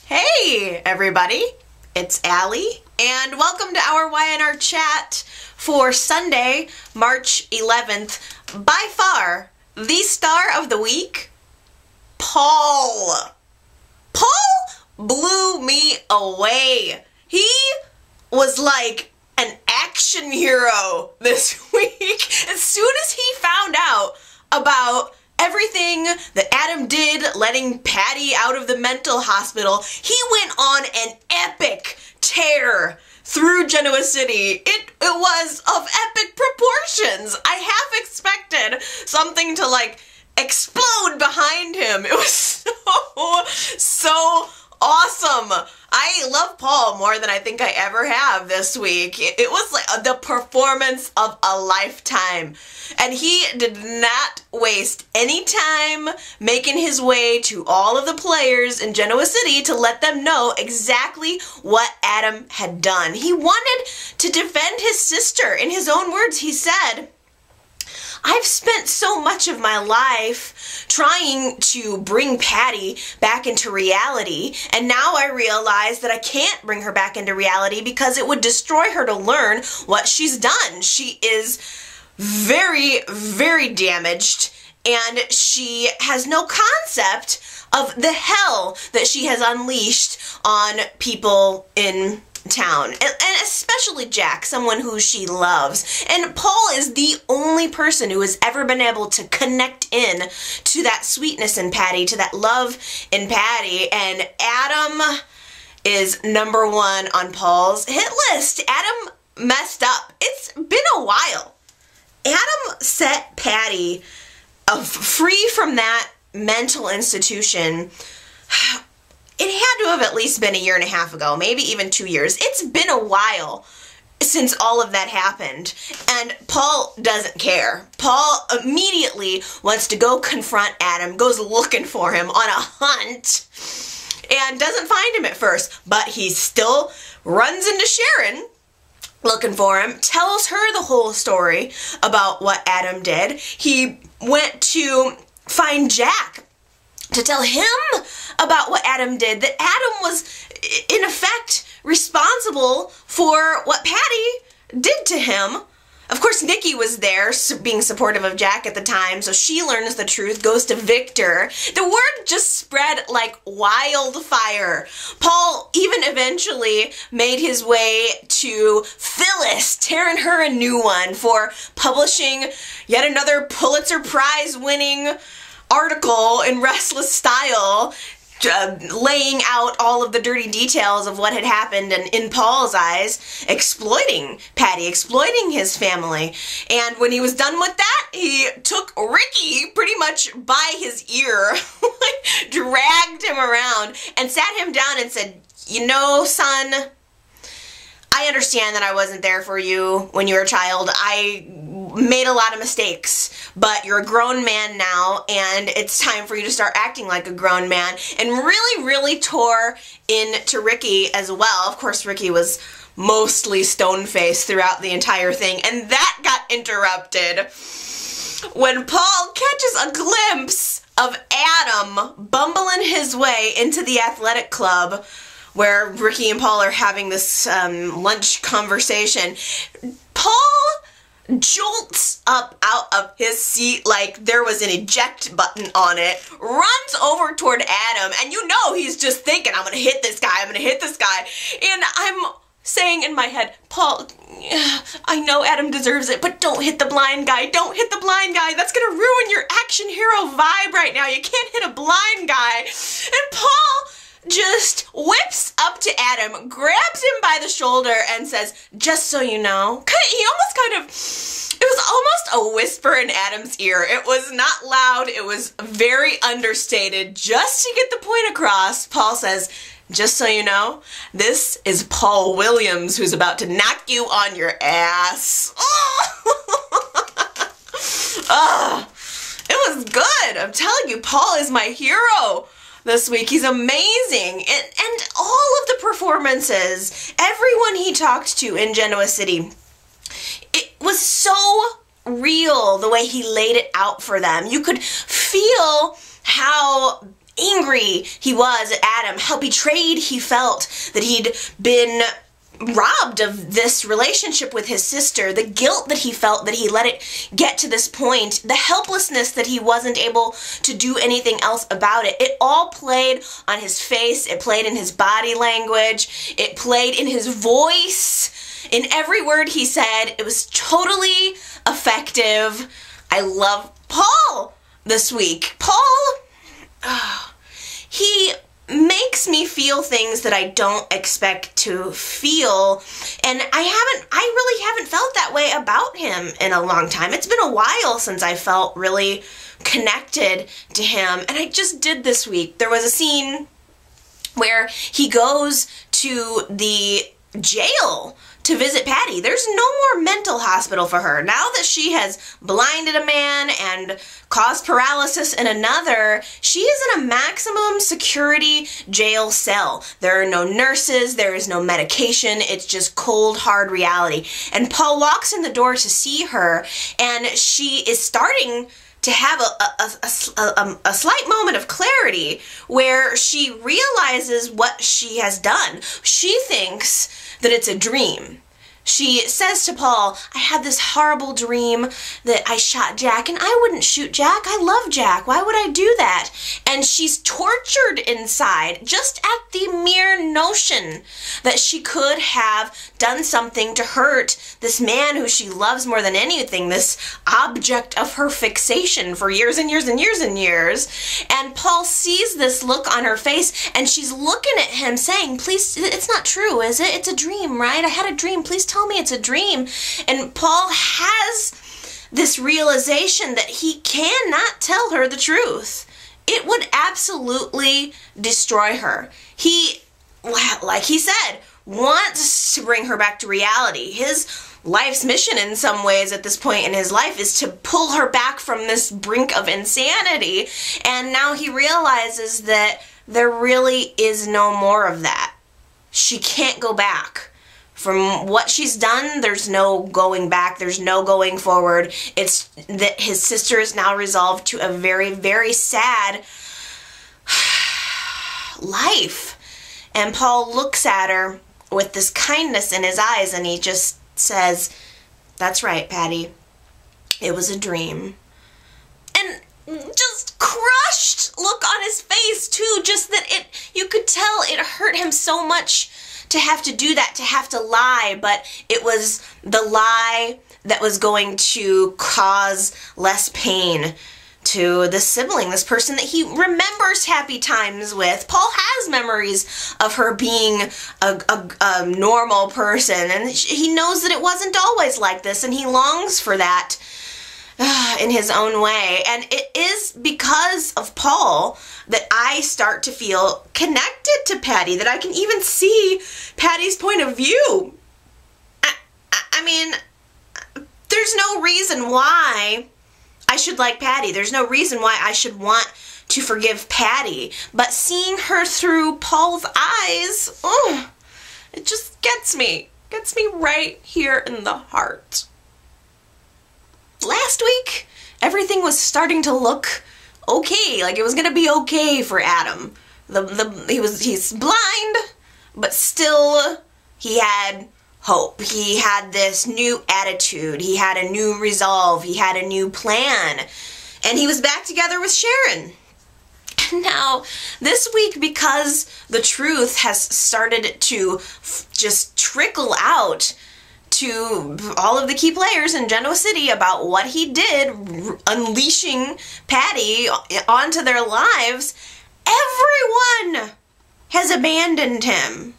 Hey everybody, it's Allie, and welcome to our YNR chat for Sunday, March 11th. By far, the star of the week, Paul. Paul blew me away. He was like an action hero this week. As soon as he found out about everything that Adam did, letting Patty out of the mental hospital, he went on an epic tear through Genoa City. It was of epic proportions. I half expected something to like explode behind him. It was so awesome. I love Paul more than I think I ever have this week. It was like the performance of a lifetime. And he did not waste any time making his way to all of the players in Genoa City to let them know exactly what Adam had done. He wanted to defend his sister. In his own words, he said, "I've spent so much of my life trying to bring Patty back into reality, and now I realize that I can't bring her back into reality because it would destroy her to learn what she's done. She is very, very damaged, and she has no concept of the hell that she has unleashed on people in town, and especially Jack, someone who she loves." And Paul is the only person who has ever been able to connect in to that sweetness in Patty, to that love in Patty, and Adam is number one on Paul's hit list. Adam messed up. It's been a while. Adam set Patty free from that mental institution. It had to have at least been a year and a half ago, maybe even 2 years. It's been a while since all of that happened, and Paul doesn't care. Paul immediately wants to go confront Adam, goes looking for him on a hunt, and doesn't find him at first, but he still runs into Sharon looking for him, tells her the whole story about what Adam did. He went to find Jack to tell him about what Adam did, that Adam was, in effect, responsible for what Patty did to him. Of course, Nikki was there, being supportive of Jack at the time, so she learns the truth, goes to Victor. The word just spread like wildfire. Paul even eventually made his way to Phyllis, tearing her a new one for publishing yet another Pulitzer Prize-winning article in Restless Style, laying out all of the dirty details of what had happened, and in Paul's eyes, exploiting Patty, exploiting his family. And when he was done with that, he took Ricky pretty much by his ear, dragged him around, and sat him down and said, "You know, son, I understand that I wasn't there for you when you were a child. I made a lot of mistakes, but you're a grown man now, and it's time for you to start acting like a grown man," and really tore into Ricky as well. Of course, Ricky was mostly stone-faced throughout the entire thing, and that got interrupted when Paul catches a glimpse of Adam bumbling his way into the athletic club where Ricky and Paul are having this lunch conversation. Paul jolts up out of his seat like there was an eject button on it, runs over toward Adam, and you know he's just thinking, "I'm gonna hit this guy, I'm gonna hit this guy." And I'm saying in my head, "Paul, I know Adam deserves it, but don't hit the blind guy. Don't hit the blind guy. That's gonna ruin your action hero vibe right now. You can't hit a blind guy." And Paul just whips up to Adam, grabs him by the shoulder, and says, "Just so you know," it was almost a whisper in Adam's ear. It was not loud, it was very understated. Just to get the point across, Paul says, "Just so you know, this is Paul Williams who's about to knock you on your ass." Oh, it was good. I'm telling you, Paul is my hero this week. He's amazing. And all of the performances, everyone he talked to in Genoa City, it was so real the way he laid it out for them. You could feel how angry he was at Adam, how betrayed he felt that he'd been robbed of this relationship with his sister, the guilt that he felt that he let it get to this point, the helplessness that he wasn't able to do anything else about it. It all played on his face, it played in his body language, it played in his voice, in every word he said. It was totally effective. I love Paul this week. Paul, he makes me feel things that I don't expect to feel, and I really haven't felt that way about him in a long time. It's been a while since I felt really connected to him, and I just did this week. There was a scene where he goes to the jail to visit Patty. There's no more mental hospital for her. Now that she has blinded a man and caused paralysis in another, she is in a maximum security jail cell. There are no nurses, there is no medication, it's just cold, hard reality. And Paul walks in the door to see her, and she is starting to have a slight moment of clarity where she realizes what she has done. She thinks that it's a dream. She says to Paul, I had this horrible dream that I shot Jack, and I wouldn't shoot Jack. I love Jack. Why would I do that? And she's tortured inside just at the mere notion that she could have done something to hurt this man who she loves more than anything, this object of her fixation for years and years and years and years. And Paul sees this look on her face, and she's looking at him saying, please, it's not true, is it? It's a dream, right? I had a dream. Please tell me it's a dream. And Paul has this realization that he cannot tell her the truth. It would absolutely destroy her. He, like he said, wants to bring her back to reality. His life's mission in some ways at this point in his life is to pull her back from this brink of insanity. And now he realizes that there really is no more of that. She can't go back. From what she's done, there's no going back, there's no going forward. It's that his sister is now resolved to a very, very sad life. And Paul looks at her with this kindness in his eyes, and he just says, that's right, Patty. It was a dream. And just crushed look on his face, too, just that you could tell it hurt him so much to have to do that, to have to lie, but it was the lie that was going to cause less pain to this sibling, this person that he remembers happy times with. Paul has memories of her being a normal person, and he knows that it wasn't always like this, and he longs for that in his own way. And it is because of Paul that I start to feel connected to Patty, that I can even see Patty's point of view. I mean, there's no reason why I should like Patty. There's no reason why I should want to forgive Patty. But seeing her through Paul's eyes, oh, it just gets me right here in the heart. Last week, everything was starting to look okay, like it was gonna be okay for Adam. He's blind, but still he had hope. He had this new attitude. He had a new resolve. He had a new plan, and he was back together with Sharon. Now, this week, because the truth has started to just trickle out to all of the key players in Genoa City about what he did, unleashing Patty onto their lives, everyone has abandoned him.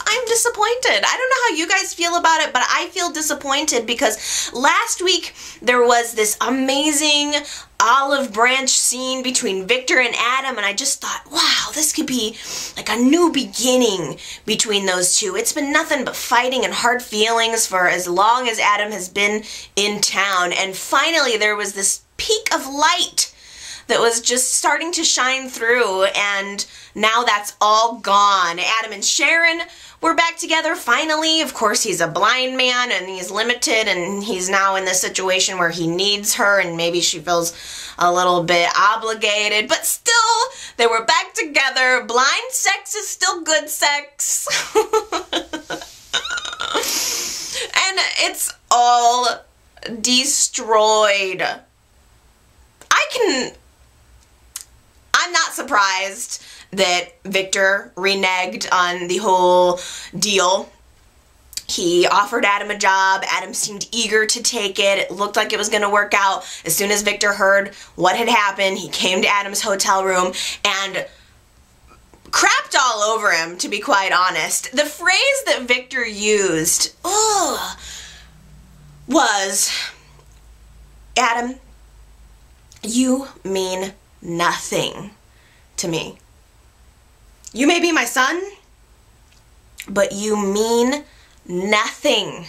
I'm disappointed. I don't know how you guys feel about it, but I feel disappointed because last week there was this amazing olive branch scene between Victor and Adam, and I just thought, wow, this could be like a new beginning between those two. It's been nothing but fighting and hard feelings for as long as Adam has been in town, and finally there was this peak of light that was just starting to shine through, and now that's all gone. Adam and Sharon were back together finally. Of course, he's a blind man and he's limited, and he's now in this situation where he needs her, and maybe she feels a little bit obligated, but still, they were back together. Blind sex is still good sex. And it's all destroyed. I'm not surprised that Victor reneged on the whole deal. He offered Adam a job. Adam seemed eager to take it. It looked like it was going to work out. As soon as Victor heard what had happened, he came to Adam's hotel room and crapped all over him, to be quite honest. The phrase that Victor used was, "Adam, you mean nothing to me. You may be my son, but you mean nothing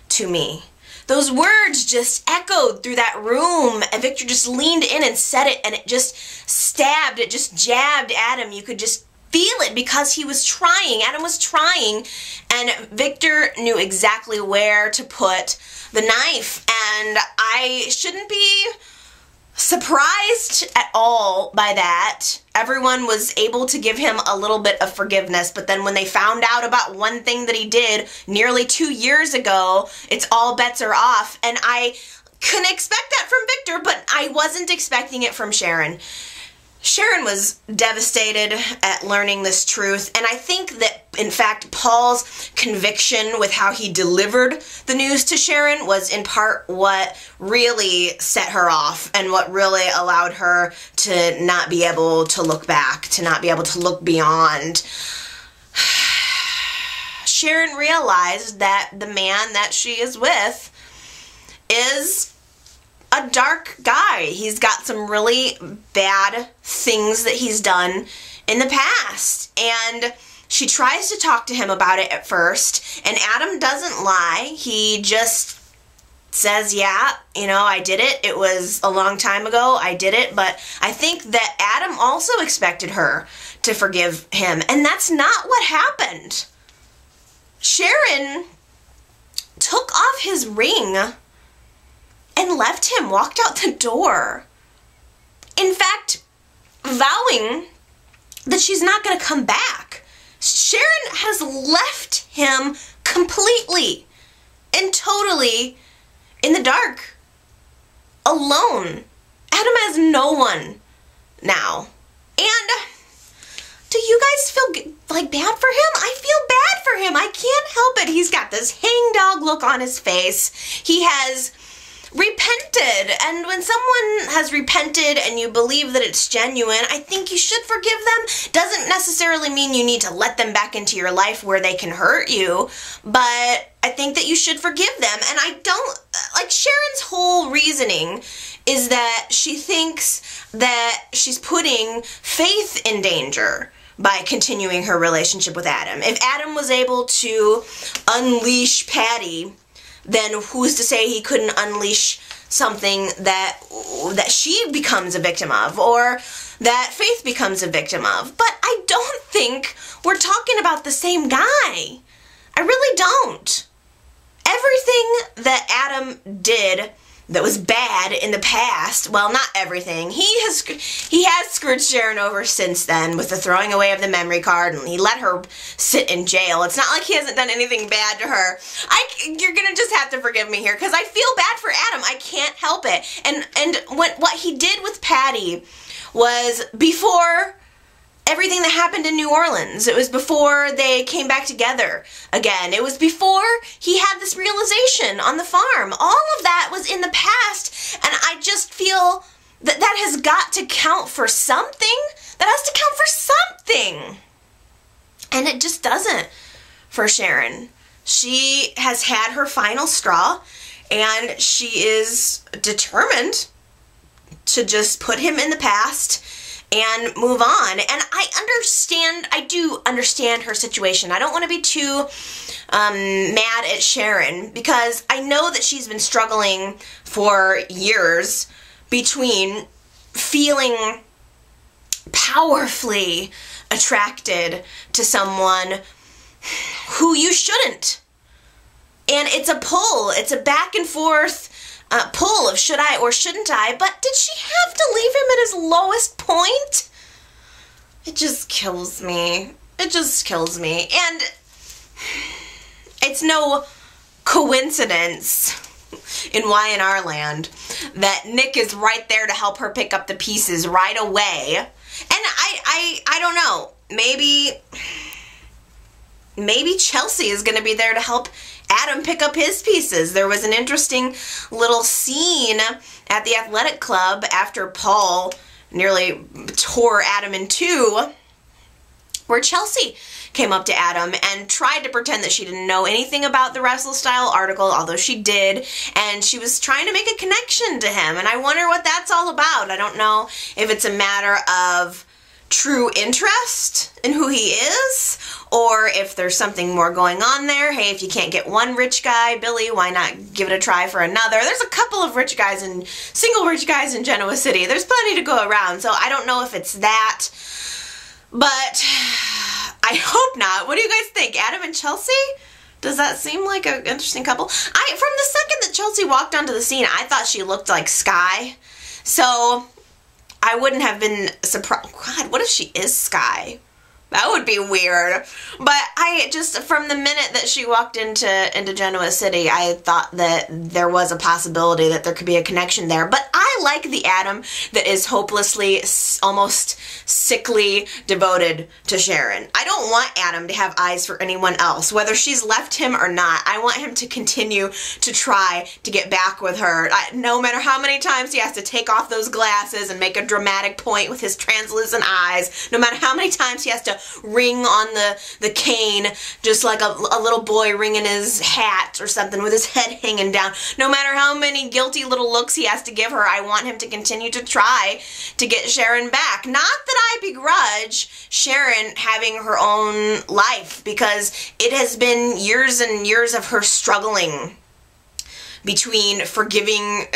to me." Those words just echoed through that room, and Victor just leaned in and said it, and it just stabbed, it just jabbed Adam. You could just feel it because he was trying. Adam was trying, and Victor knew exactly where to put the knife, and I shouldn't be surprised at all by that. Everyone was able to give him a little bit of forgiveness, but then when they found out about one thing that he did nearly 2 years ago, it's all bets are off, and I couldn't expect that from Victor, but I wasn't expecting it from Sharon. Sharon was devastated at learning this truth, and I think that, in fact, Paul's conviction with how he delivered the news to Sharon was in part what really set her off and what really allowed her to not be able to look back, to not be able to look beyond. Sharon realized that the man that she is with is a dark guy. He's got some really bad things that he's done in the past, and she tries to talk to him about it at first, and Adam doesn't lie. He just says, yeah, you know, I did it. It was a long time ago. I did it, but I think that Adam also expected her to forgive him, and that's not what happened. Sharon took off his ring and left him, walked out the door. In fact, vowing that she's not going to come back. Sharon has left him completely and totally in the dark, alone. Adam has no one now. And do you guys feel like bad for him? I feel bad for him. I can't help it. He's got this hangdog look on his face. He has repented, and when someone has repented and you believe that it's genuine, I think you should forgive them. Doesn't necessarily mean you need to let them back into your life where they can hurt you, but I think that you should forgive them. And I don't, like, Sharon's whole reasoning is that she thinks that she's putting faith in danger by continuing her relationship with Adam. If Adam was able to unleash Patty, then who's to say he couldn't unleash something that she becomes a victim of, or that Faith becomes a victim of? But I don't think we're talking about the same guy. I really don't. Everything that Adam did that was bad in the past, well, not everything. He has screwed Sharon over since then with the throwing away of the memory card, and he let her sit in jail. It's not like he hasn't done anything bad to her. You're gonna just have to forgive me here, because I feel bad for Adam. I can't help it. And what he did with Patty was before everything that happened in New Orleans. It was before they came back together again. It was before he had this realization on the farm. All of that was in the past, and I just feel that that has got to count for something. That has to count for something. And it just doesn't for Sharon. She has had her final straw, and she is determined to just put him in the past and move on. And I do understand her situation. I don't want to be too mad at Sharon, because I know that she's been struggling for years between feeling powerfully attracted to someone who you shouldn't. And it's a pull. It's a back and forth pull of should I or shouldn't I. But did she have to leave him at his lowest point? It just kills me. It just kills me. And it's no coincidence in Y&R land that Nick is right there to help her pick up the pieces right away. And I don't know. Maybe Chelsea is going to be there to help Adam pick up his pieces. There was an interesting little scene at the athletic club after Paul nearly tore Adam in two, where Chelsea came up to Adam and tried to pretend that she didn't know anything about the Wrestle Style article, although she did, and she was trying to make a connection to him, and I wonder what that's all about. I don't know if it's a matter of true interest in who he is, or if there's something more going on there. Hey, if you can't get one rich guy, Billy, why not give it a try for another? There's a couple of rich guys and single rich guys in Genoa City. There's plenty to go around, so I don't know if it's that, but I hope not. What do you guys think? Adam and Chelsea? Does that seem like an interesting couple? From the second that Chelsea walked onto the scene, I thought she looked like Sky. So I wouldn't have been surprised. God, what if she is Sky? That would be weird. But I just, from the minute that she walked into Genoa City, I thought that there was a possibility that there could be a connection there. But I like the Adam that is hopelessly, almost sickly devoted to Sharon. I don't want Adam to have eyes for anyone else, whether she's left him or not. I want him to continue to try to get back with her. No matter how many times he has to take off those glasses and make a dramatic point with his translucent eyes, no matter how many times he has to ring on the cane just like a little boy ringing his hat or something with his head hanging down. No matter how many guilty little looks he has to give her, I want him to continue to try to get Sharon back. Not that I begrudge Sharon having her own life, because it has been years and years of her struggling between forgiving,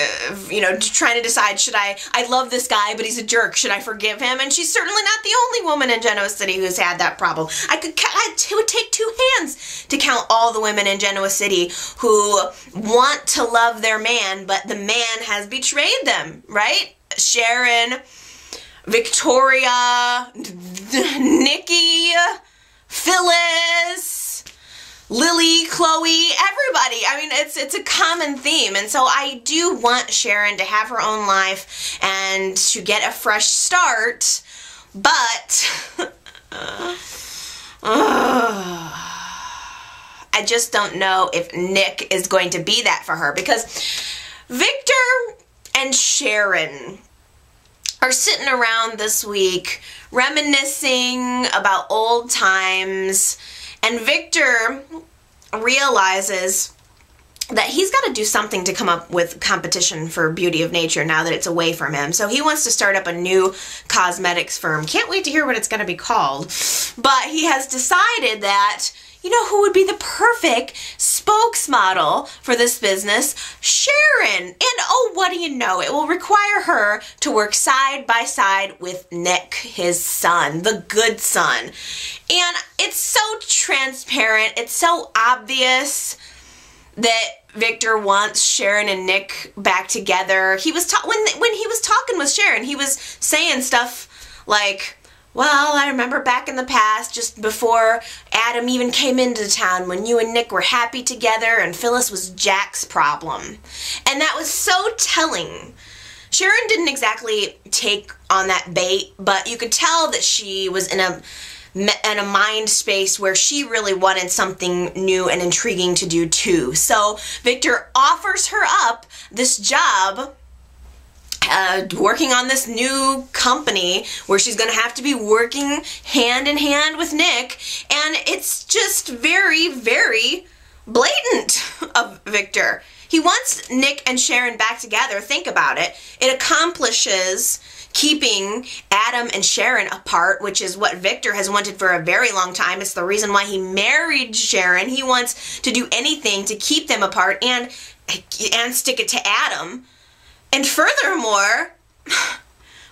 trying to decide, should I love this guy, but he's a jerk, should I forgive him? And she's certainly not the only woman in Genoa City who's had that problem. It would take two hands to count all the women in Genoa City who want to love their man, but the man has betrayed them, right? Sharon, Victoria, Nikki, Phyllis, Lily, Chloe, everybody. I mean, it's a common theme. And so I do want Sharon to have her own life and to get a fresh start, but I just don't know if Nick is going to be that for her, because Victor and Sharon are sitting around this week reminiscing about old times. And Victor realizes that he's got to do something to come up with competition for Beauty of Nature now that it's away from him. So he wants to start up a new cosmetics firm. Can't wait to hear what it's going to be called. But he has decided that, you know who would be the perfect spokesmodel for this business? Sharon. And oh, what do you know? It will require her to work side by side with Nick, his son, the good son. And it's so transparent. It's so obvious that Victor wants Sharon and Nick back together. He was when he was talking with Sharon, he was saying stuff like, well, I remember back in the past, just before Adam even came into town, when you and Nick were happy together and Phyllis was Jack's problem. And that was so telling. Sharon didn't exactly take on that bait, but you could tell that she was in a mind space where she really wanted something new and intriguing to do too. So Victor offers her up this job working on this new company where she's going to have to be working hand in hand with Nick, and it's just very, very blatant of Victor. He wants Nick and Sharon back together. Think about it. It accomplishes keeping Adam and Sharon apart, which is what Victor has wanted for a very long time. It's the reason why he married Sharon. He wants to do anything to keep them apart and stick it to Adam. And furthermore,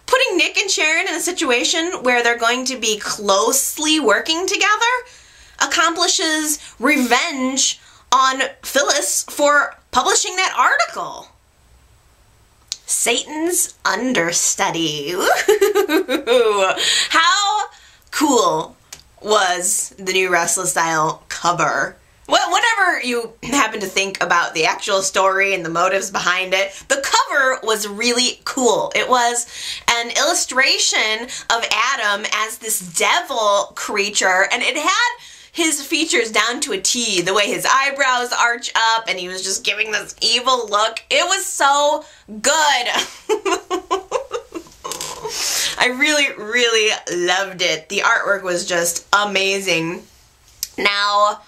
putting Nick and Sharon in a situation where they're going to be closely working together accomplishes revenge on Phyllis for publishing that article. Satan's Understudy. Ooh. How cool was the new Restless Style cover? Whatever you happen to think about the actual story and the motives behind it, the cover was really cool. It was an illustration of Adam as this devil creature, and it had his features down to a T, the way his eyebrows arch up, and he was just giving this evil look. It was so good. I really, really loved it. The artwork was just amazing. Now,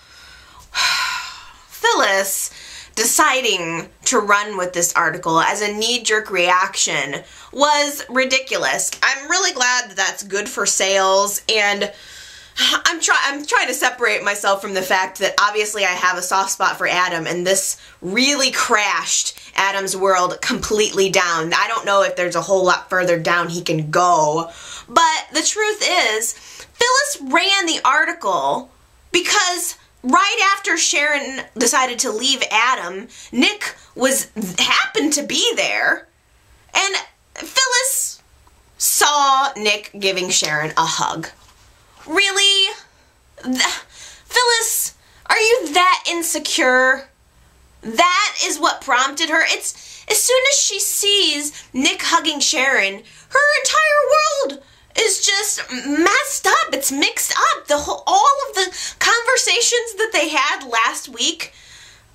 Phyllis deciding to run with this article as a knee-jerk reaction was ridiculous. I'm really glad that that's good for sales, and I'm trying to separate myself from the fact that obviously I have a soft spot for Adam, and this really crashed Adam's world completely down. I don't know if there's a whole lot further down he can go, but the truth is, Phyllis ran the article because right after Sharon decided to leave Adam, Nick happened to be there, and Phyllis saw Nick giving Sharon a hug. Really? Phyllis, are you that insecure? That is what prompted her. It's as soon as she sees Nick hugging Sharon, her entire world is just messed up. It's mixed up. All of the conversations that they had last week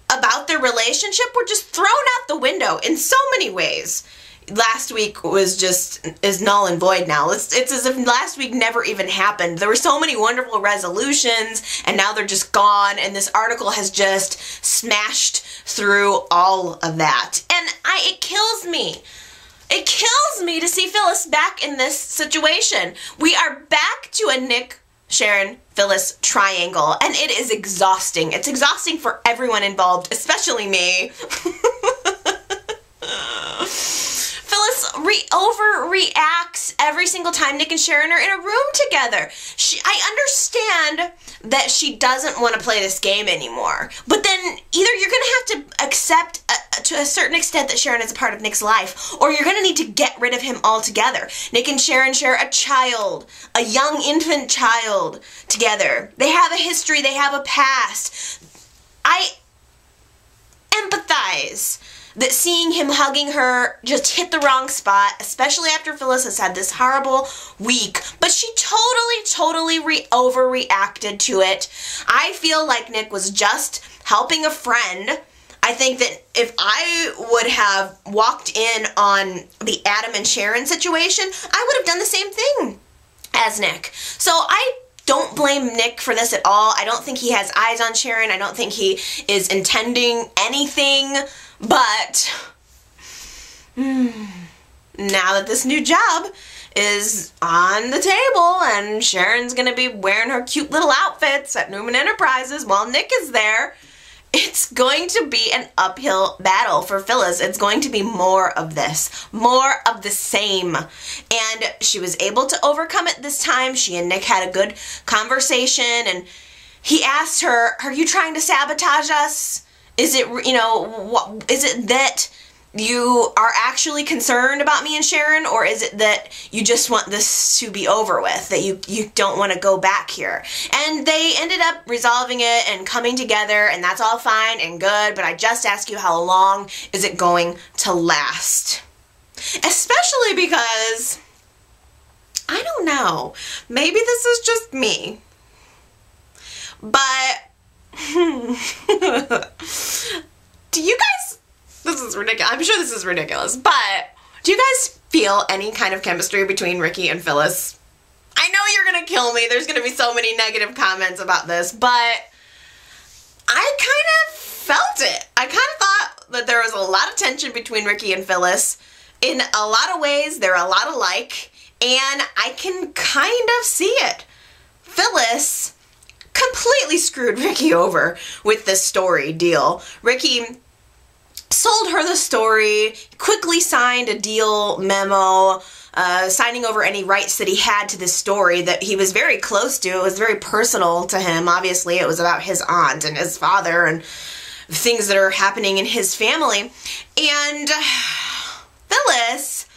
about their relationship were just thrown out the window in so many ways. Last week is null and void now. It's as if last week never even happened. There were so many wonderful resolutions, and now they're just gone, and this article has just smashed through all of that. And it kills me. It kills me to see Phyllis back in this situation. We are back to a Nick, Sharon, Phyllis triangle, and it is exhausting. It's exhausting for everyone involved, especially me. Phyllis overreacts every single time Nick and Sharon are in a room together. I understand that she doesn't want to play this game anymore, but then either you're going to have to accept to a certain extent that Sharon is a part of Nick's life, or you're going to need to get rid of him altogether. Nick and Sharon share a child, a young infant child together. They have a history, they have a past. I empathize that seeing him hugging her just hit the wrong spot, especially after Phyllis has had this horrible week, but she totally overreacted to it. I feel like Nick was just helping a friend. I think that if I would have walked in on the Adam and Sharon situation, I would have done the same thing as Nick. So I don't blame Nick for this at all. I don't think he has eyes on Sharon. I don't think he is intending anything. But now that this new job is on the table and Sharon's going to be wearing her cute little outfits at Newman Enterprises while Nick is there, it's going to be an uphill battle for Phyllis. It's going to be more of this, more of the same. And she was able to overcome it this time. She and Nick had a good conversation, and he asked her, "Are you trying to sabotage us? Is it, is it that you are actually concerned about me and Sharon, or is it that you just want this to be over with, that you don't want to go back here?" And they ended up resolving it and coming together, and that's all fine and good, but I just ask you, how long is it going to last? Especially because, I don't know, maybe this is just me, but do you guys, this is ridiculous, I'm sure this is ridiculous, but do you guys feel any kind of chemistry between Ricky and Phyllis? I know you're gonna kill me, there's gonna be so many negative comments about this, but I kind of felt it. I kind of thought that there was a lot of tension between Ricky and Phyllis. In a lot of ways, they're a lot alike, and I can kind of see it. Phyllis completely screwed Ricky over with this story deal. Ricky sold her the story, quickly signed a deal memo, signing over any rights that he had to this story that he was very close to. It was very personal to him. Obviously, it was about his aunt and his father and things that are happening in his family. And Phyllis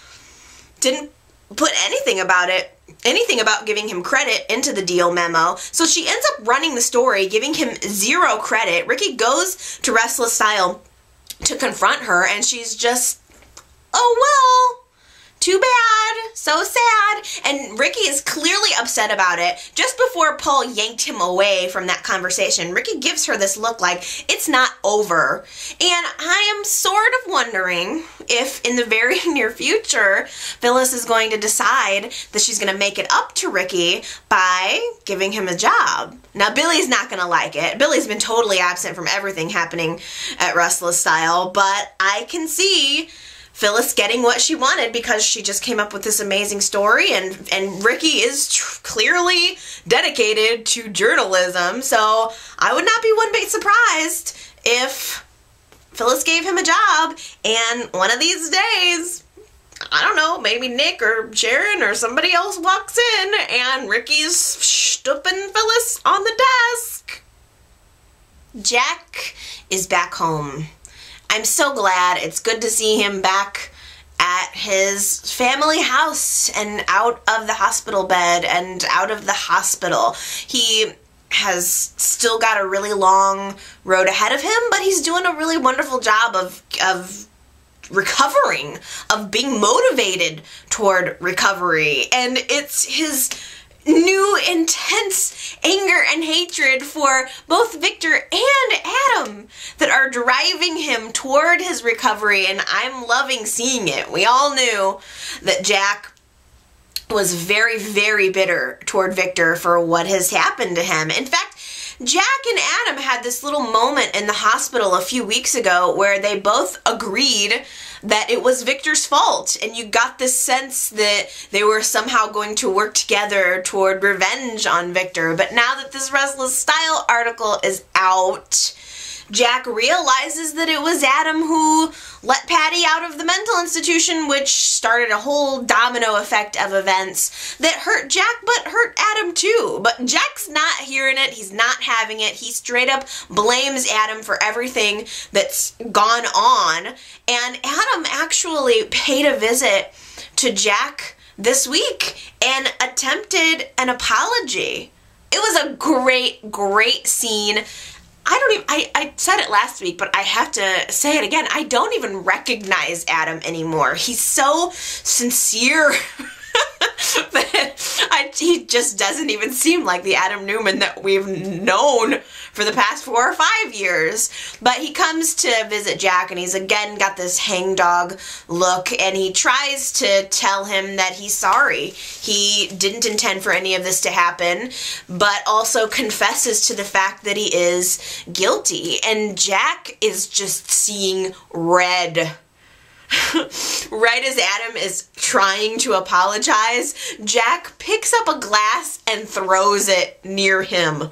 didn't put anything about giving him credit into the deal memo. So she ends up running the story, giving him zero credit. Ricky goes to Restless Style to confront her, and she's just, oh, well, too bad, so sad. And Ricky is clearly upset about it. Just before Paul yanked him away from that conversation, Ricky gives her this look like it's not over. And I am sort of wondering if in the very near future, Phyllis is going to decide that she's going to make it up to Ricky by giving him a job. Now, Billy's not going to like it. Billy's been totally absent from everything happening at Restless Style, but I can see Phyllis getting what she wanted because she just came up with this amazing story, and Ricky is clearly dedicated to journalism, so I would not be one bit surprised if Phyllis gave him a job, and one of these days, I don't know, maybe Nick or Sharon or somebody else walks in, and Ricky's stooping Phyllis on the desk. Jack is back home. I'm so glad. It's good to see him back at his family house and out of the hospital bed and out of the hospital. He has still got a really long road ahead of him, but he's doing a really wonderful job of recovering, of being motivated toward recovery. And it's his new intense anger and hatred for both Victor and Adam that are driving him toward his recovery, and I'm loving seeing it. We all knew that Jack was very, very bitter toward Victor for what has happened to him. In fact, Jack and Adam had this little moment in the hospital a few weeks ago where they both agreed that it was Victor's fault, and you got this sense that they were somehow going to work together toward revenge on Victor. But now that this Restless Style article is out, Jack realizes that it was Adam who let Patty out of the mental institution, which started a whole domino effect of events that hurt Jack but hurt Adam too. But Jack's not hearing it. He's not having it. He straight up blames Adam for everything that's gone on. And Adam actually paid a visit to Jack this week and attempted an apology. It was a great, great scene. I said it last week, but I have to say it again. I don't even recognize Adam anymore. He's so sincere that he just doesn't even seem like the Adam Newman that we've known for the past 4 or 5 years. But he comes to visit Jack, and he's again got this hangdog look, and he tries to tell him that he's sorry. He didn't intend for any of this to happen, but also confesses to the fact that he is guilty. And Jack is just seeing red. Right as Adam is trying to apologize, Jack picks up a glass and throws it near him.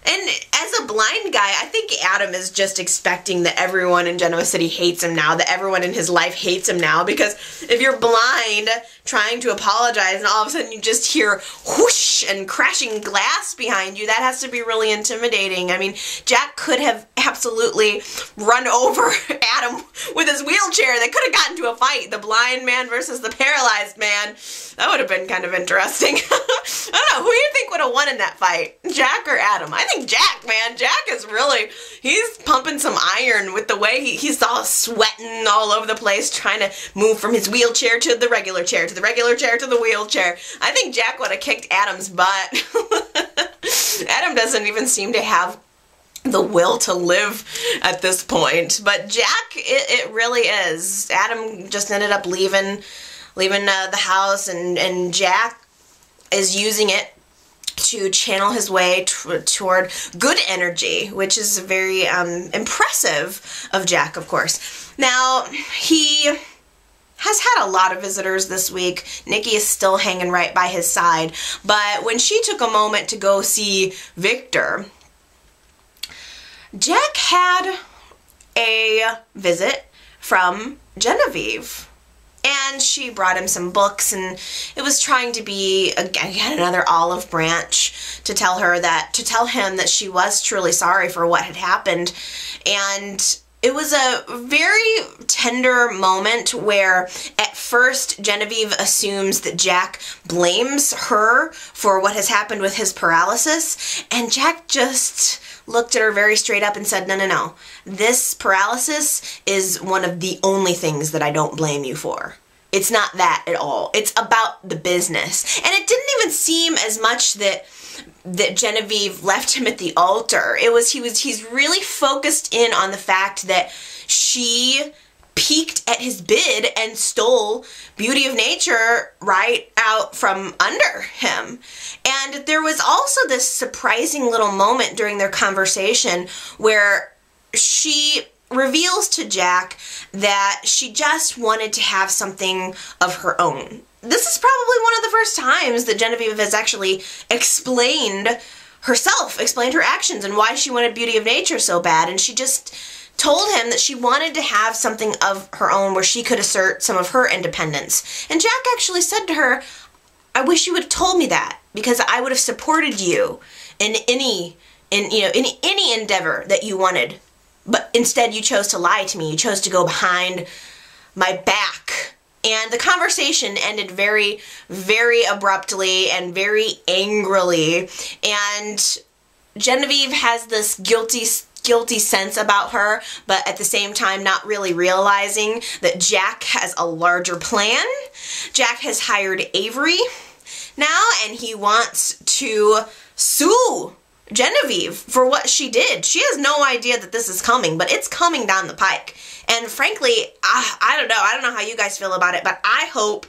And as a blind guy, I think Adam is just expecting that everyone in Genoa City hates him now, that everyone in his life hates him now, because if you're blind trying to apologize and all of a sudden you just hear whoosh and crashing glass behind you, that has to be really intimidating. I mean, Jack could have absolutely run over Adam with his wheelchair. They could have gotten to a fight, the blind man versus the paralyzed man. That would have been kind of interesting. I don't know, who do you think would have won in that fight? Jack or Adam? I think Jack, man. Jack is really, he's pumping some iron with the way he's all sweating all over the place trying to move from his wheelchair to the regular chair, to the regular chair to the wheelchair. I think Jack would have kicked Adam's butt. Adam doesn't even seem to have the will to live at this point. But Jack, it really is. Adam just ended up leaving the house, and Jack is using it to channel his way toward good energy, which is very impressive of Jack, of course. Now, he has had a lot of visitors this week. Nikki is still hanging right by his side, but when she took a moment to go see Victor, Jack had a visit from Genevieve. And she brought him some books, and it was trying to be, again, another olive branch to tell him that she was truly sorry for what had happened. And it was a very tender moment where at first Genevieve assumes that Jack blames her for what has happened with his paralysis, and Jack just looked at her very straight up and said, no. This paralysis is one of the only things that I don't blame you for. It's not that at all. It's about the business. And it didn't even seem as much that Genevieve left him at the altar. He's really focused in on the fact that she peeked at his bid and stole Beauty of Nature right out from under him. And there was also this surprising little moment during their conversation where she reveals to Jack that she just wanted to have something of her own. This is probably one of the first times that Genevieve has actually explained her actions and why she wanted Beauty of Nature so bad. And she just told him that she wanted to have something of her own where she could assert some of her independence. And Jack actually said to her, I wish you would have told me that, because I would have supported you in any endeavor that you wanted. But instead you chose to lie to me. You chose to go behind my back. And the conversation ended very, very abruptly and very angrily. And Genevieve has this guilty sense about her, but at the same time not really realizing that Jack has a larger plan. Jack has hired Avery now, and he wants to sue Genevieve for what she did. She has no idea that this is coming, but it's coming down the pike. And frankly, I don't know how you guys feel about it, but I hope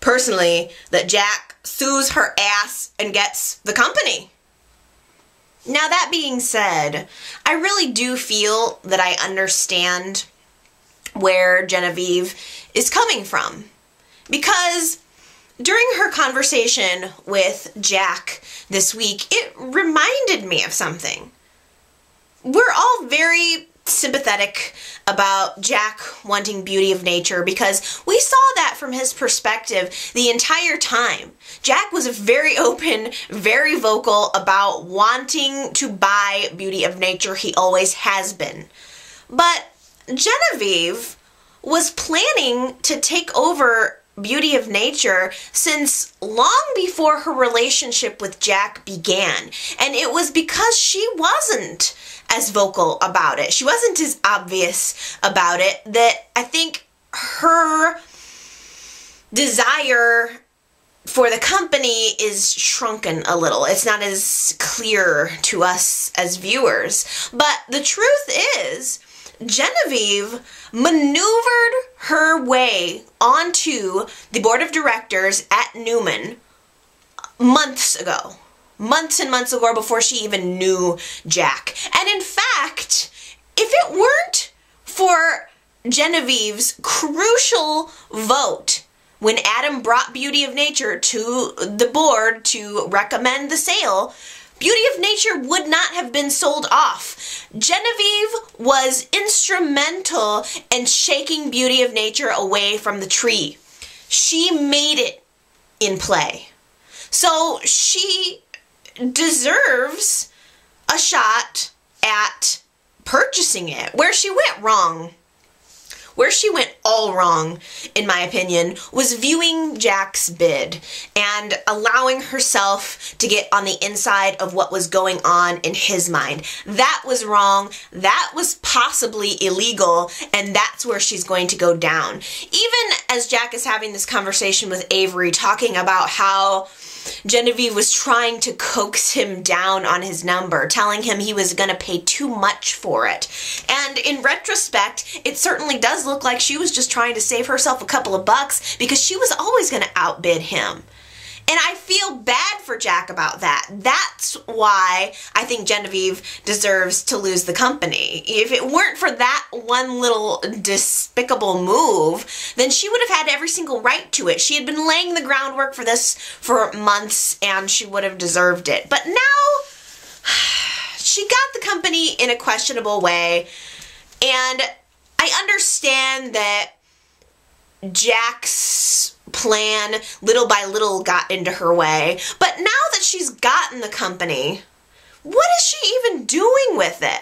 personally that Jack sues her ass and gets the company. Now, that being said, I really do feel that I understand where Genevieve is coming from, because during her conversation with Jack this week, it reminded me of something. We're all very sympathetic about Jack wanting Beauty of Nature because we saw that from his perspective the entire time. Jack was very open, very vocal about wanting to buy Beauty of Nature. He always has been. But Genevieve was planning to take over Beauty of Nature since long before her relationship with Jack began. And it was because she wasn't as vocal about it. She wasn't as obvious about it that I think her desire for the company is shrunken a little. It's not as clear to us as viewers. But the truth is, Genevieve maneuvered her way onto the board of directors at Newman months and months ago, before she even knew Jack. And in fact, if it weren't for Genevieve's crucial vote when Adam brought Beauty of Nature to the board to recommend the sale, Beauty of Nature would not have been sold off. Genevieve was instrumental in shaking Beauty of Nature away from the tree. She made it in play. So she deserves a shot at purchasing it. Where she went all wrong, in my opinion, was viewing Jack's bid and allowing herself to get on the inside of what was going on in his mind. That was wrong. That was possibly illegal, and that's where she's going to go down. Even as Jack is having this conversation with Avery, talking about how Genevieve was trying to coax him down on his number, telling him he was going to pay too much for it. And in retrospect, it certainly does look like she was just trying to save herself a couple of bucks because she was always going to outbid him. And I feel bad for Jack about that. That's why I think Genevieve deserves to lose the company. If it weren't for that one little despicable move, then she would have had every single right to it. She had been laying the groundwork for this for months, and she would have deserved it. But now, she got the company in a questionable way, and I understand that Jack's plan little by little got into her way. But now that she's gotten the company, what is she even doing with it?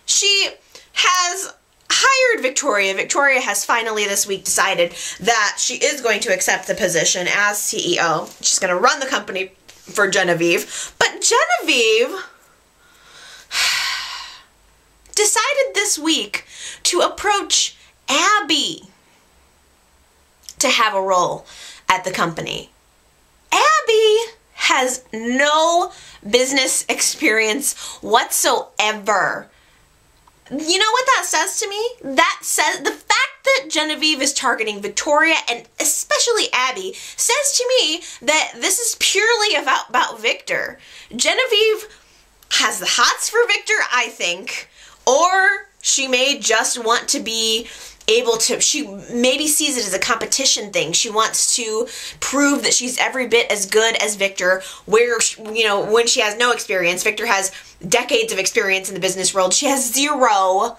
She has hired Victoria. Victoria has finally this week decided that she is going to accept the position as CEO. She's going to run the company for Genevieve. But Genevieve decided this week to approach Abby to have a role at the company. Abby has no business experience whatsoever. You know what that says to me? That says the fact that Genevieve is targeting Victoria and especially Abby says to me that this is purely about Victor. Genevieve has the hots for Victor, I think, or she may just want to be able to, she maybe sees it as a competition thing. She wants to prove that she's every bit as good as Victor, where, you know, when she has no experience. Victor has decades of experience in the business world. She has zero,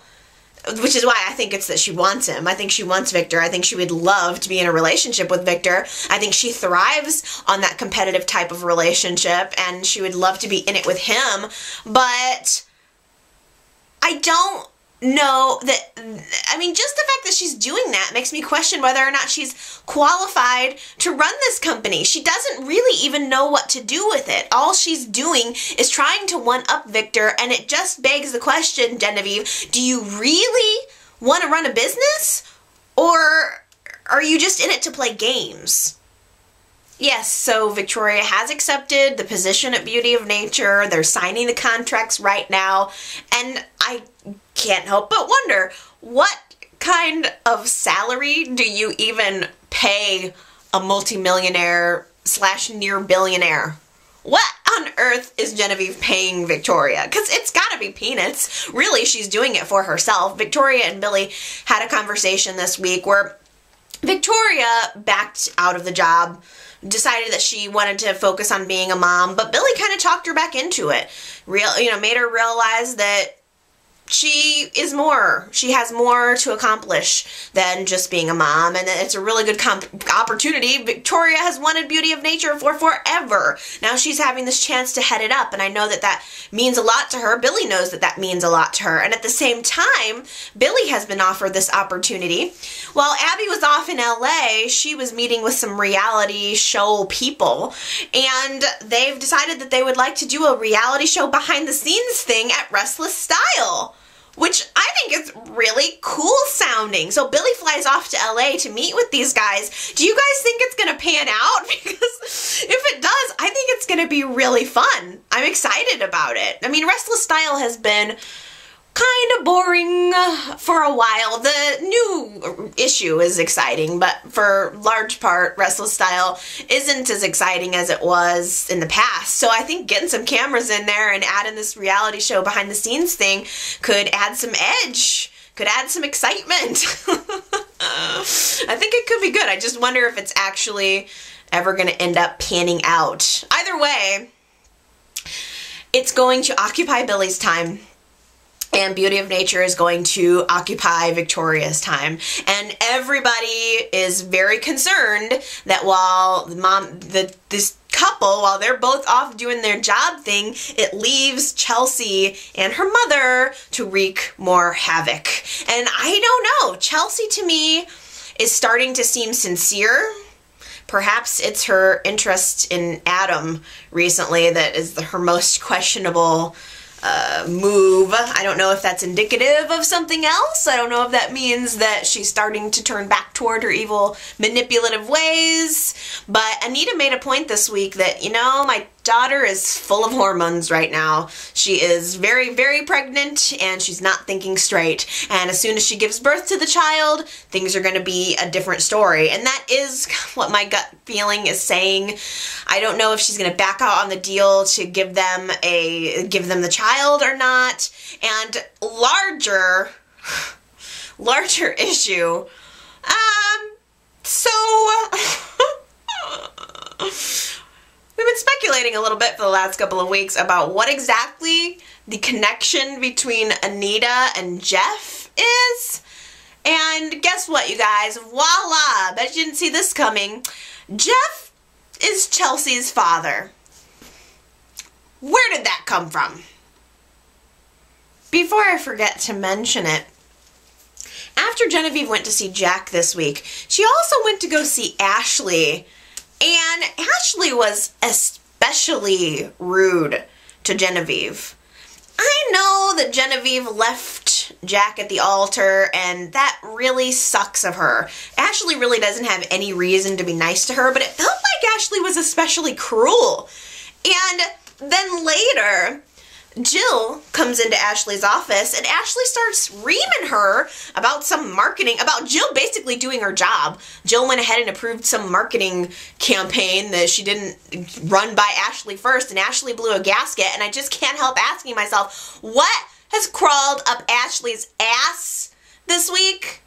which is why I think it's that she wants him. I think she wants Victor. I think she would love to be in a relationship with Victor. I think she thrives on that competitive type of relationship, and she would love to be in it with him. But I don't know that, I mean, just the fact that she's doing that makes me question whether or not she's qualified to run this company. She doesn't really even know what to do with it. All she's doing is trying to one-up Victor, and it just begs the question, Genevieve, do you really want to run a business, or are you just in it to play games? Yes, so Victoria has accepted the position at Beauty of Nature. They're signing the contracts right now, and I can't help but wonder, what kind of salary do you even pay a multimillionaire / near billionaire? What on earth is Genevieve paying Victoria? Because it's gotta be peanuts. Really, she's doing it for herself. Victoria and Billy had a conversation this week where Victoria backed out of the job, decided that she wanted to focus on being a mom, but Billy kind of talked her back into it. Made her realize that she is more. She has more to accomplish than just being a mom, and it's a really good opportunity. Victoria has wanted Beauty of Nature for forever. Now she's having this chance to head it up, and I know that that means a lot to her. Billy knows that that means a lot to her, and at the same time, Billy has been offered this opportunity. While Abby was off in LA, she was meeting with some reality show people, and they've decided that they would like to do a reality show behind the scenes thing at Restless Style, which I think is really cool sounding. So Billy flies off to LA to meet with these guys. Do you guys think it's going to pan out? Because if it does, I think it's going to be really fun. I'm excited about it. I mean, Restless Style has been kind of boring for a while. The new issue is exciting, but for large part, Restless Style isn't as exciting as it was in the past. So I think getting some cameras in there and adding this reality show behind the scenes thing could add some edge, could add some excitement. I think it could be good. I just wonder if it's actually ever going to end up panning out. Either way, it's going to occupy Billy's time, and Beauty of Nature is going to occupy Victoria's time. And everybody is very concerned that while this couple, while they're both off doing their job thing, it leaves Chelsea and her mother to wreak more havoc. And I don't know, Chelsea to me is starting to seem sincere. Perhaps it's her interest in Adam recently that is her most questionable move. I don't know if that's indicative of something else. I don't know if that means that she's starting to turn back toward her evil, manipulative ways. But Anita made a point this week that, you know, my daughter is full of hormones right now. She is very, very pregnant, and she's not thinking straight. And as soon as she gives birth to the child, things are going to be a different story. And that is what my gut feeling is saying. I don't know if she's going to back out on the deal to give them the child or not. And larger issue. We've been speculating a little bit for the last couple of weeks about what exactly the connection between Anita and Jeff is. And guess what, you guys? Voila! Bet you didn't see this coming. Jeff is Chelsea's father. Where did that come from? Before I forget to mention it, after Genevieve went to see Jack this week, she also went to go see Ashley. And Ashley was especially rude to Genevieve. I know that Genevieve left Jack at the altar, and that really sucks of her. Ashley really doesn't have any reason to be nice to her, but it felt like Ashley was especially cruel. And then later, Jill comes into Ashley's office, and Ashley starts reaming her about some marketing, about Jill basically doing her job. Jill went ahead and approved some marketing campaign that she didn't run by Ashley first, and Ashley blew a gasket, and I just can't help asking myself, what has crawled up Ashley's ass this week?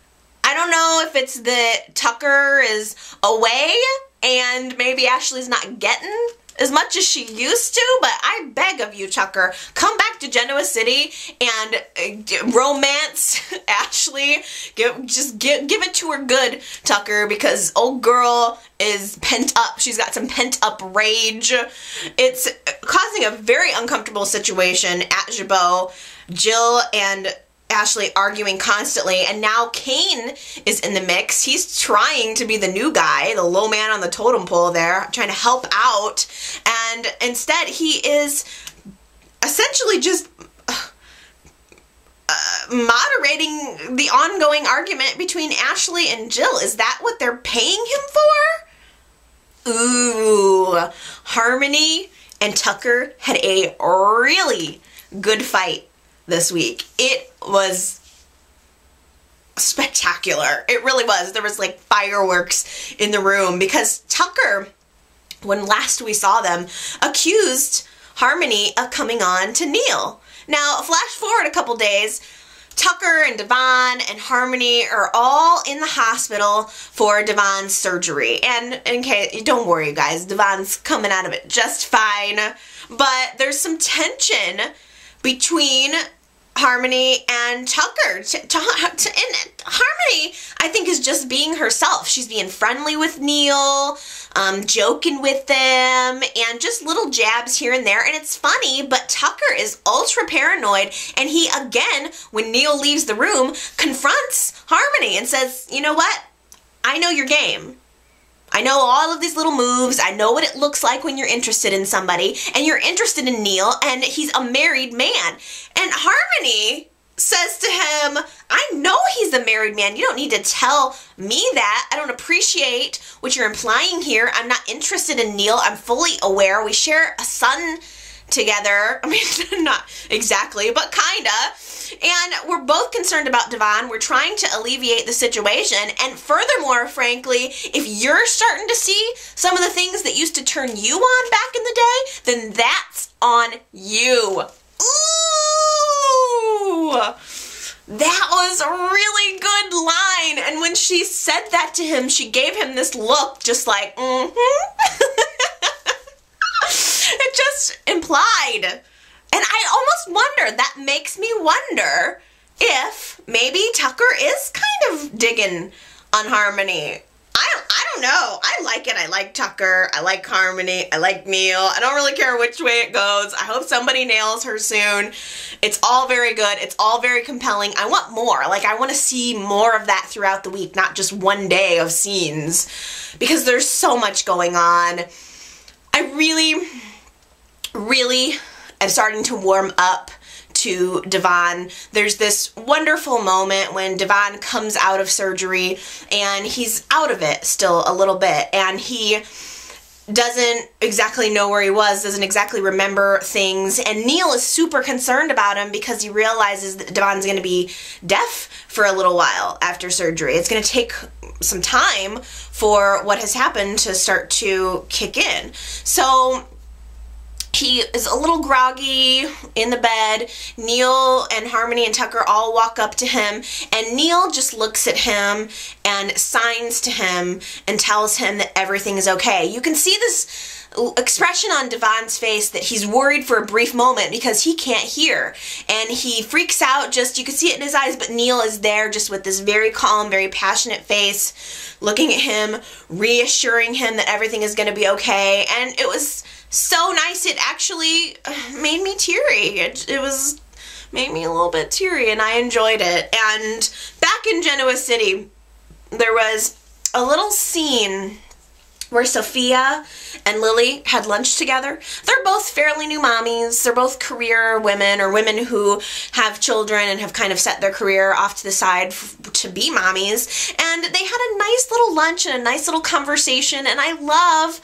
I don't know if it's that Tucker is away, and maybe Ashley's not getting as much as she used to, but I beg of you, Tucker, come back to Genoa City and romance Ashley. Give it to her good, Tucker, because old girl is pent up. She's got some pent up rage. It's causing a very uncomfortable situation at Jabot. Jill and Ashley arguing constantly, and now Kane is in the mix. He's trying to be the new guy, the low man on the totem pole there, trying to help out, and instead he is essentially just moderating the ongoing argument between Ashley and Jill. Is that what they're paying him for? Ooh, Harmony and Tucker had a really good fight this week. It was spectacular. It really was. There was like fireworks in the room because Tucker, when last we saw them, accused Harmony of coming on to Neil. Now, flash forward a couple days, Tucker and Devon and Harmony are all in the hospital for Devon's surgery. And in case, don't worry, you guys, Devon's coming out of it just fine. But there's some tension between Harmony and Tucker. And Harmony, I think, is just being herself. She's being friendly with Neil, joking with them, and just little jabs here and there. And it's funny, but Tucker is ultra paranoid, and he, again, when Neil leaves the room, confronts Harmony and says, you know what? I know your game. I know all of these little moves. I know what it looks like when you're interested in somebody, and you're interested in Neil, and he's a married man. And Harmony says to him, I know he's a married man. You don't need to tell me that. I don't appreciate what you're implying here. I'm not interested in Neil. I'm fully aware. We share a son together. I mean, not exactly, but kinda. And we're both concerned about Devon. We're trying to alleviate the situation. And furthermore, frankly, if you're starting to see some of the things that used to turn you on back in the day, then that's on you. Ooh! That was a really good line. And when she said that to him, she gave him this look just like, It just implied. And I almost wonder, that makes me wonder if maybe Tucker is kind of digging on Harmony. I don't know. I like it. I like Tucker. I like Harmony. I like Neil. I don't really care which way it goes. I hope somebody nails her soon. It's all very good. It's all very compelling. I want more. Like, I want to see more of that throughout the week, not just one day of scenes, because there's so much going on. I really am starting to warm up to Devon. There's this wonderful moment when Devon comes out of surgery, and he's out of it still a little bit, and he doesn't exactly know where he was, doesn't exactly remember things, and Neil is super concerned about him because he realizes that Devon's going to be deaf for a little while after surgery. It's going to take some time for what has happened to start to kick in. So he is a little groggy in the bed. Neil and Harmony and Tucker all walk up to him, and Neil just looks at him and signs to him and tells him that everything is okay. You can see expression on Devon's face that he's worried for a brief moment because he can't hear. And he freaks out, just, you can see it in his eyes, but Neil is there just with this very calm, very passionate face, looking at him, reassuring him that everything is going to be okay. And it was so nice. It actually made me teary. It made me a little bit teary, and I enjoyed it. And back in Genoa City, there was a little scene where Sophia and Lily had lunch together. They're both fairly new mommies. They're both career women, or women who have children and have kind of set their career off to the side to be mommies. And they had a nice little lunch and a nice little conversation, and I love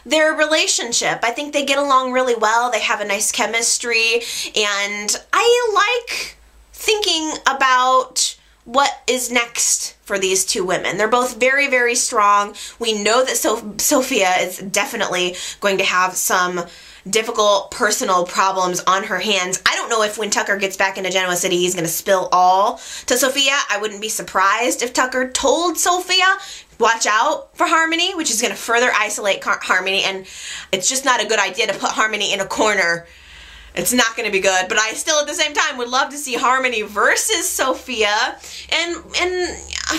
their relationship. I think they get along really well. They have a nice chemistry, and I like thinking about what is next for these two women. They're both very, very strong. We know that Sophia is definitely going to have some difficult personal problems on her hands. I don't know if when Tucker gets back into Genoa City, he's going to spill all to Sophia. I wouldn't be surprised if Tucker told Sophia, watch out for Harmony, which is going to further isolate Harmony, and it's just not a good idea to put Harmony in a corner. It's not going to be good, but I still at the same time would love to see Harmony versus Sophia. And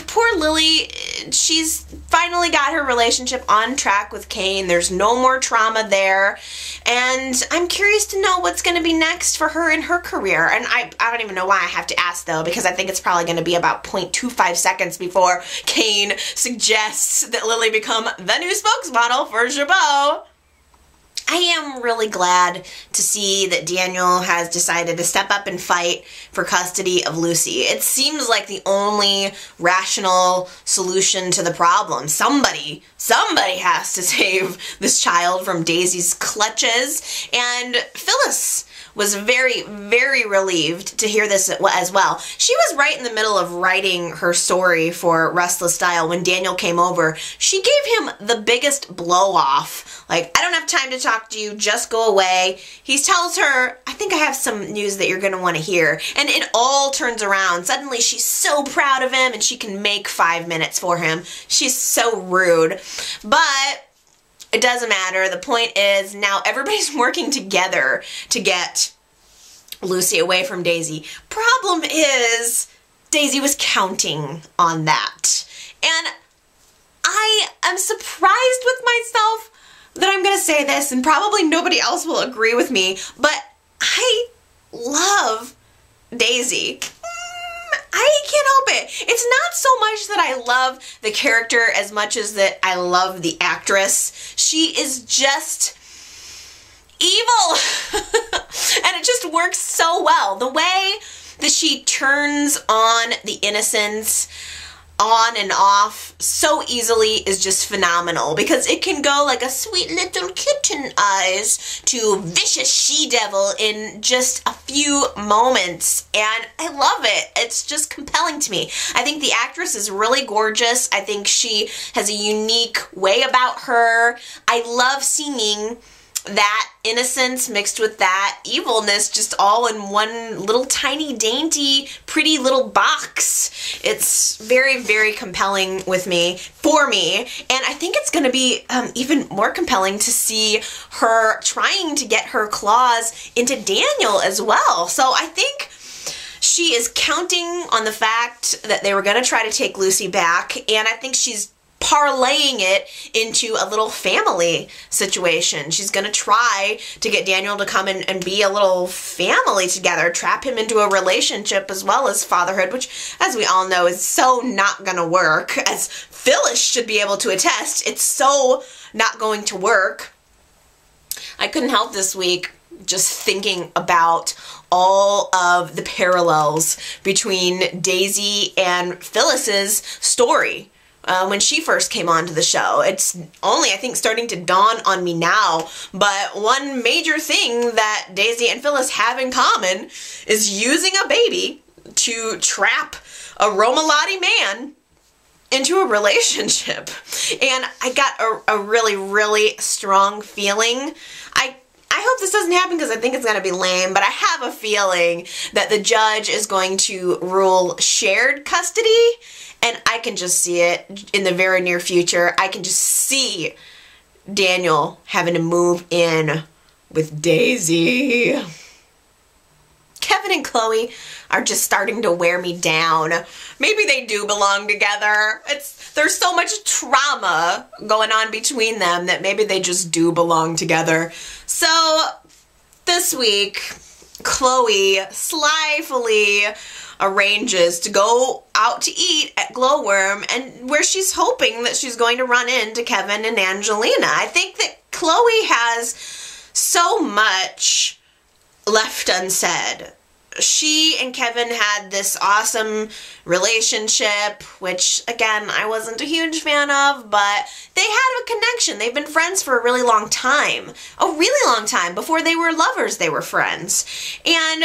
poor Lily, she's finally got her relationship on track with Kane. There's no more trauma there. And I'm curious to know what's going to be next for her in her career. And I don't even know why I have to ask, though, because I think it's probably going to be about 0.25 seconds before Kane suggests that Lily become the new spokesmodel for Jabot. I am really glad to see that Daniel has decided to step up and fight for custody of Lucy. It seems like the only rational solution to the problem. Somebody has to save this child from Daisy's clutches. And Phyllis was very, very relieved to hear this as well. She was right in the middle of writing her story for Restless Style when Daniel came over. She gave him the biggest blow-off. Like, I don't have time to talk to you, just go away. He tells her, I think I have some news that you're going to want to hear. And it all turns around. Suddenly she's so proud of him and she can make 5 minutes for him. She's so rude. But it doesn't matter. The point is now everybody's working together to get Lucy away from Daisy. Problem is, Daisy was counting on that. And I am surprised with myself that I'm going to say this, and probably nobody else will agree with me, but I love Daisy. I can't help it. It's not so much that I love the character as much as that I love the actress. She is just evil. And it just works so well. The way that she turns on the innocence on and off so easily is just phenomenal, because it can go like a sweet little kitten eyes to vicious she-devil in just a few moments, and I love it. It's just compelling to me. I think the actress is really gorgeous. I think she has a unique way about her. I love seeing that innocence mixed with that evilness just all in one little tiny dainty pretty little box. It's very, very compelling for me, and I think it's going to be even more compelling to see her trying to get her claws into Daniel as well. So I think she is counting on the fact that they were going to try to take Lucy back, and I think she's parlaying it into a little family situation. She's gonna try to get Daniel to come and be a little family together, trap him into a relationship as well as fatherhood, which, as we all know, is so not gonna work. As Phyllis should be able to attest, it's so not going to work. I couldn't help this week just thinking about all of the parallels between Daisy and Phyllis's story. When she first came onto the show. It's only, I think, starting to dawn on me now, but one major thing that Daisy and Phyllis have in common is using a baby to trap a Romalati man into a relationship. And I got a really, really strong feeling. I hope this doesn't happen because I think it's going to be lame, but I have a feeling that the judge is going to rule shared custody, and I can just see it in the very near future. I can just see Daniel having to move in with Daisy. Kevin and Chloe are just starting to wear me down. Maybe they do belong together. There's so much trauma going on between them that maybe they just do belong together. So this week, Chloe slyly arranges to go out to eat at Glowworm, and where she's hoping that she's going to run into Kevin and Angelina. I think that Chloe has so much left unsaid. She and Kevin had this awesome relationship, which, again, I wasn't a huge fan of, but they had a connection. They've been friends for a really long time. A really long time. Before they were lovers, they were friends. And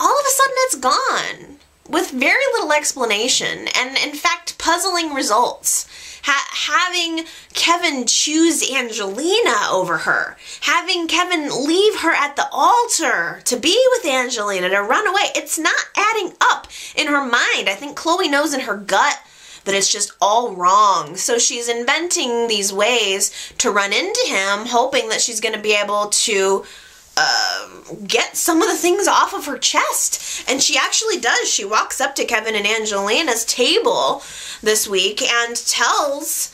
all of a sudden, it's gone with very little explanation and, in fact, puzzling results. Having Kevin choose Angelina over her, having Kevin leave her at the altar to be with Angelina, to run away, it's not adding up in her mind. I think Chloe knows in her gut that it's just all wrong. So she's inventing these ways to run into him, hoping that she's going to be able to get some of the things off of her chest. And she actually does. She walks up to Kevin and Angelina's table this week and tells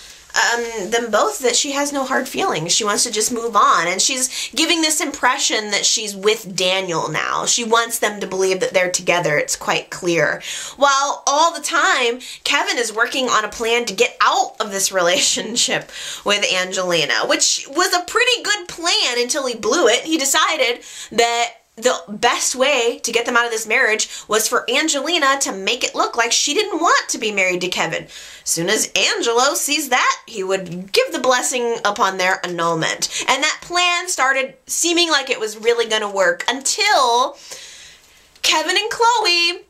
them both that she has no hard feelings. She wants to just move on. And she's giving this impression that she's with Daniel now. She wants them to believe that they're together. It's quite clear. While all the time, Kevin is working on a plan to get out of this relationship with Angelina, which was a pretty good plan until he blew it. He decided that the best way to get them out of this marriage was for Angelina to make it look like she didn't want to be married to Kevin. As soon as Angelo sees that, he would give the blessing upon their annulment. And that plan started seeming like it was really going to work until Kevin and Chloe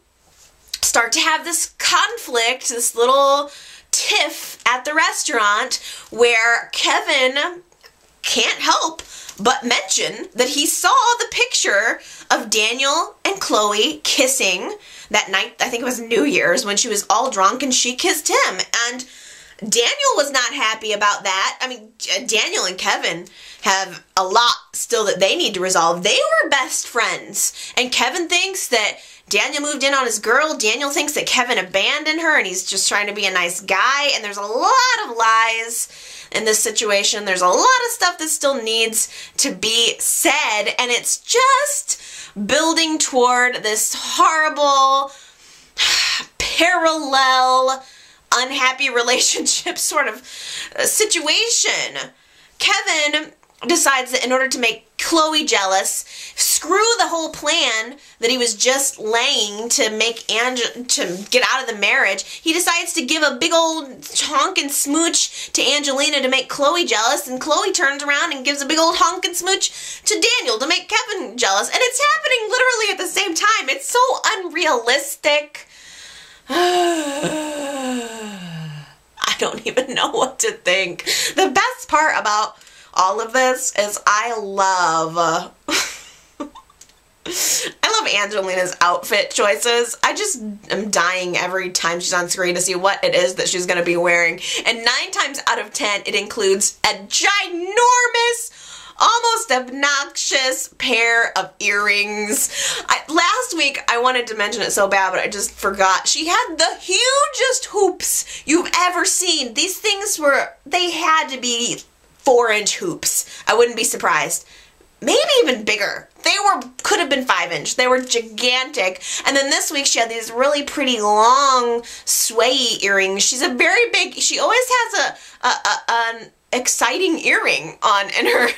start to have this conflict, this little tiff at the restaurant where Kevin can't help but mention that he saw the picture of Daniel and Chloe kissing that night. I think it was New Year's, when she was all drunk and she kissed him. And Daniel was not happy about that. I mean, Daniel and Kevin have a lot still that they need to resolve. They were best friends. And Kevin thinks that Daniel moved in on his girl. Daniel thinks that Kevin abandoned her and he's just trying to be a nice guy. And there's a lot of lies in this situation. There's a lot of stuff that still needs to be said, and it's just building toward this horrible, parallel, unhappy relationship sort of situation. Kevin decides that in order to make Chloe jealous, screw the whole plan that he was just laying to make to get out of the marriage, he decides to give a big old honk and smooch to Angelina to make Chloe jealous, and Chloe turns around and gives a big old honk and smooch to Daniel to make Kevin jealous, and it's happening literally at the same time. It's so unrealistic. I don't even know what to think. The best part about all of this is I love Angelina's outfit choices. I just am dying every time she's on screen to see what it is that she's going to be wearing. And 9 times out of 10, it includes a ginormous, almost obnoxious pair of earrings. Last week, I wanted to mention it so bad, but I just forgot. She had the hugest hoops you've ever seen. These things they had to be 4-inch hoops. I wouldn't be surprised. Maybe even bigger. Could have been 5-inch. They were gigantic. And then this week she had these really pretty long sway earrings. She's a very big, she always has an exciting earring on in her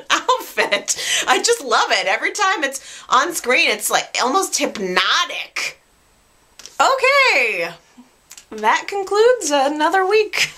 outfit. I just love it. Every time it's on screen, it's like almost hypnotic. Okay. That concludes another week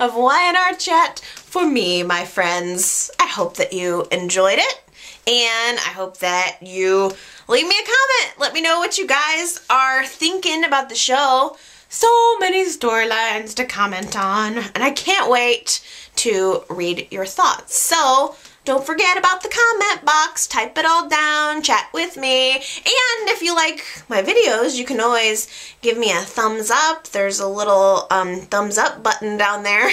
of Y&R Chat for me, my friends. I hope that you enjoyed it, and I hope that you leave me a comment. Let me know what you guys are thinking about the show. So many storylines to comment on, and I can't wait to read your thoughts. So don't forget about the comment box. Type it all down. Chat with me. And if you like my videos, you can always give me a thumbs up. There's a little thumbs up button down there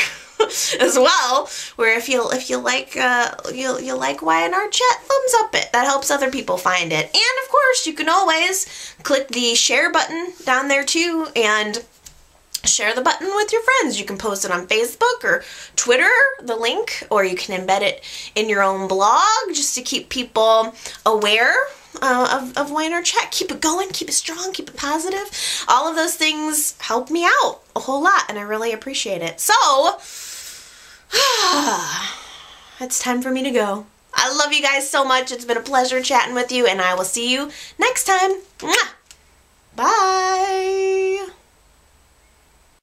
as well, where if you like you like Y&R Chat, thumbs up it. That helps other people find it. And of course, you can always click the share button down there too and share the button with your friends. You can post it on Facebook or Twitter, the link, or you can embed it in your own blog just to keep people aware of Y&R Chat. Keep it going, keep it strong, keep it positive. All of those things help me out a whole lot, and I really appreciate it. So, it's time for me to go. I love you guys so much. It's been a pleasure chatting with you, and I will see you next time. Mwah!